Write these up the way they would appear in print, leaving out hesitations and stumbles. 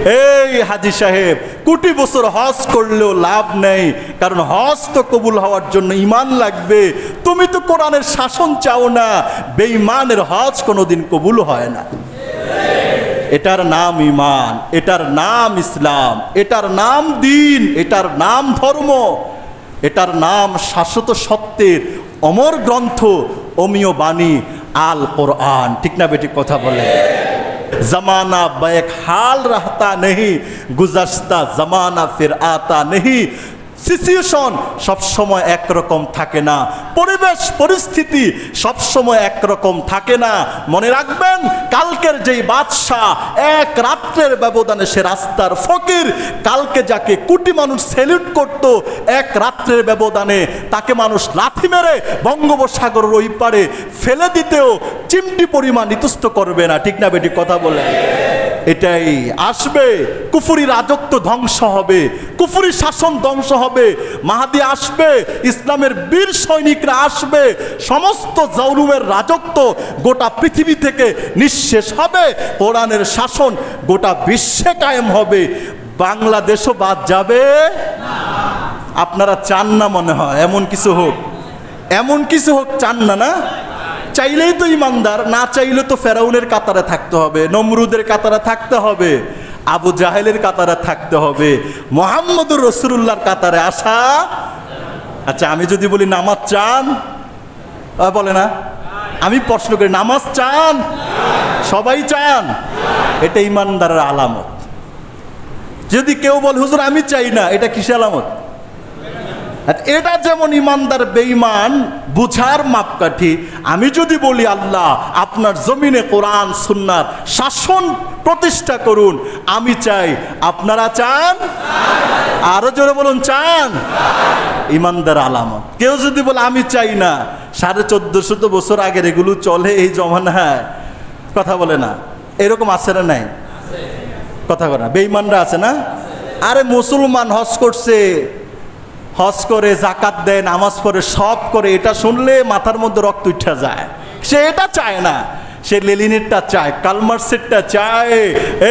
এই হাজী সাহেব, কোটি বছর হজ করলেও লাভ নেই, কারণ হজ তো কবুল হওয়ার জন্য ঈমান লাগবে। তুমি তো কোরআনের শাসন চাও না, বেঈমানের হজ কোনোদিন কবুল হয় না। এটার নাম ঈমান, এটার নাম ইসলাম, এটার নাম দ্বীন, এটার নাম ধর্ম, এটার নাম শাশ্বত সত্যের অমর গ্রন্থ, অমীয় বাণী আল কোরআন। ঠিক না বেটি কথা বলে? जमाना बैक हाल रहता नहीं, गुज़श्ता जमाना फिर आता नहीं। সিচুয়েশন সবসময় একরকম থাকে না, পরিবেশ পরিস্থিতি সবসময় একরকম থাকে না। মনে রাখবেন, কালকের যেই বাদশাহ এক রাত্রের ব্যবধানে সে রাস্তার ফকির, কালকে যাকে কোটি মানুষ স্যালুট করত, এক রাত্রের ব্যবধানে তাকে মানুষ লাথি মেরে বঙ্গোপসাগরের ওই পারে ফেলে দিতেও চিমটি পরিমাণ ইতস্ত করবে না। ঠিক না বেটি কথা বলে? এটাই আসবে। কুফরি রাজত্ব ধ্বংস হবে, কুফরি শাসন ধ্বংস হবে, মাহাদি আসবে, ইসলামের বীর সৈনিকরা আসবে, সমস্ত জৌলুমের রাজত্ব গোটা পৃথিবী থেকে নিঃশেষ হবে, কোরআনের শাসন গোটা বিশ্বে কায়েম হবে, বাংলাদেশও বাদ যাবে না। আপনারা চান না মনে হয় এমন কিছু হোক, এমন কিছু হোক চান না? না চাইলেই তো ইমানদার, না চাইলে তো ফেরাউনের কাতারে থাকতে হবে, নমরুদের কাতারে থাকতে হবে, আবু জাহেলের কাতারে থাকতে হবে, মুহাম্মদুর রাসূলুল্লাহর কাতারে আসা। আচ্ছা, আমি যদি বলি নামাজ চান, বলে না? আমি প্রশ্ন করি, নামাজ চান? সবাই চান? এটা ইমানদারের আলামত। যদি কেউ বলে হুজুর আমি চাই না, এটা কিসের আলামত? এটা যেমন ইমানদার বেঈমান বুঝার মাপকাঠি। আমি যদি বলি আল্লাহ আপনার জমিনে কোরআন সুন্নাহর শাসন প্রতিষ্ঠা করুন, আমি চাই, আপনারা চান? আরো জোরে বলুন, চান? ইমানদার আলামত। কেউ যদি বলে আমি চাই না, 1450 বছর আগের এগুলো চলে এই জমানায়, কথা বলে না? এরকম আছে না নাই? কথা বলে না? বেঈমানরা আছে না? আরে মুসলমান হজ করছে, হজ করে, জাকাত দেয়, নামাজ পড়ে, সব করে, এটা শুনলে মাথার মধ্যে রক্ত উঠে যায়। সে এটা চায় না, সে লেলিনেরটা চায়, কালমার্সেরটা চায়।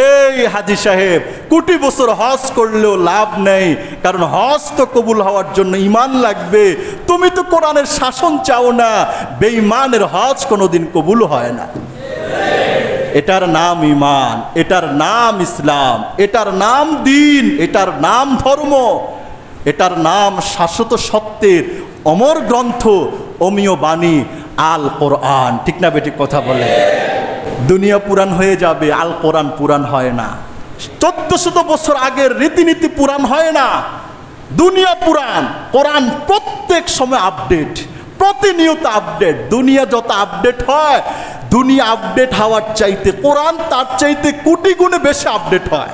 এই হাজী সাহেব, কোটি বছর হজ করলেও লাভ নেই, কারণ হজ তো কবুল হওয়ার জন্য ঈমান লাগবে। তুমি তো কোরআনের শাসন চাও না, বেঈমানের হজ কোনোদিন কবুল হয় না। এটার নাম ঈমান, এটার নাম ইসলাম, এটার নাম দ্বীন, এটার নাম ধর্ম, এটার নাম শাশ্বত সত্যের অমর গ্রন্থ, অমীয় বাণী আল কোরআন। ঠিক না বেটি কথা বলে? দুনিয়া পুরান হয়ে যাবে, আল কোরআন পুরান হয় না। 1400 বছর আগের রীতিনীতি পুরান হয় না, দুনিয়া পুরান। কোরআন প্রত্যেক সময় আপডেট, প্রতিনিয়ত আপডেট। দুনিয়া যত আপডেট হয়, দুনিয়া আপডেট হওয়ার চাইতে কোরআন তার চাইতে কোটি গুণে বেশি আপডেট হয়।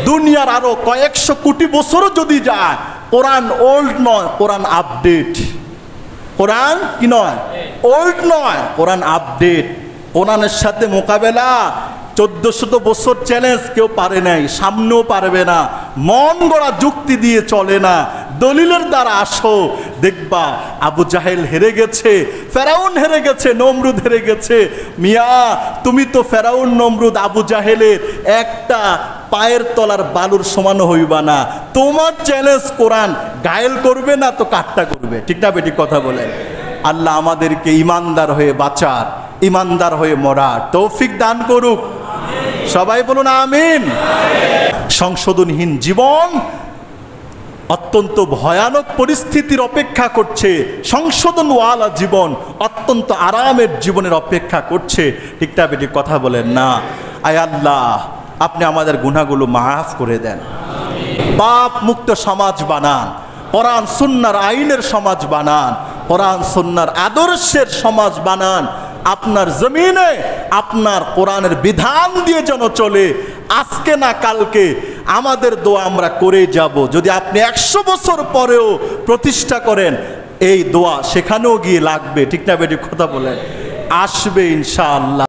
দুনিয়ার আরো কয়েকশো কোটি বছরও যদি যায়, কোরআন ওল্ড নয়, কোরআন আপডেট। কোরআন কি নয়? ওল্ড নয়, কোরআন আপডেট। কোরআনের সাথে মোকাবেলা 1400 বছর চ্যালেঞ্জ কেউ পারে নাই, সামনেও পারবে না। মন গড়া যুক্তি দিয়ে চলে না, দলিলের দ্বারা আসো, দেখবা আবু জাহেল হেরে গেছে, ফেরাউন হেরে গেছে, নমরুদ হেরে গেছে। মিয়া, তুমি তো ফেরাউন, নমরুদ, আবু জাহেলের একটা পায়ের তলার বালুর সমান হইবা না। তোমার চ্যালেঞ্জ কোরআন গায়েল করবে না তো কাট্টা করবে। ঠিক না বেটি কথা বলে? আল্লাহ আমাদেরকে ইমানদার হয়ে বাঁচার, ইমানদার হয়ে মরার তৌফিক দান করুক। সবাই বলুন আমিন। সংশোধনহীন জীবন অত্যন্ত ভয়ানক পরিস্থিতির অপেক্ষা করছে, সংশোধনওয়ালা জীবন অত্যন্ত আরামের জীবনের অপেক্ষা করছে। ঠিক না বেটি কথা বলেন না? আয় আল্লাহ, আপনি আমাদের গুনাহগুলো মাফ করে দেন, পাপ মুক্ত সমাজ বানান, কোরআন সুন্নাহর আইনের সমাজ বানান, কোরআন সুন্নাহর আদর্শের সমাজ বানান। আপনার জমিনে আপনার কোরআনের বিধান দিয়ে যেন চলে, আজকে না কালকে। আমাদের দোয়া আমরা করে যাব। যদি আপনি 100 বছর পরেও প্রতিষ্ঠা করেন, এই দোয়া সেখানেও গিয়ে লাগবে। ঠিক না বেটি কথা বলেন? আসবে ইনশাআল্লাহ।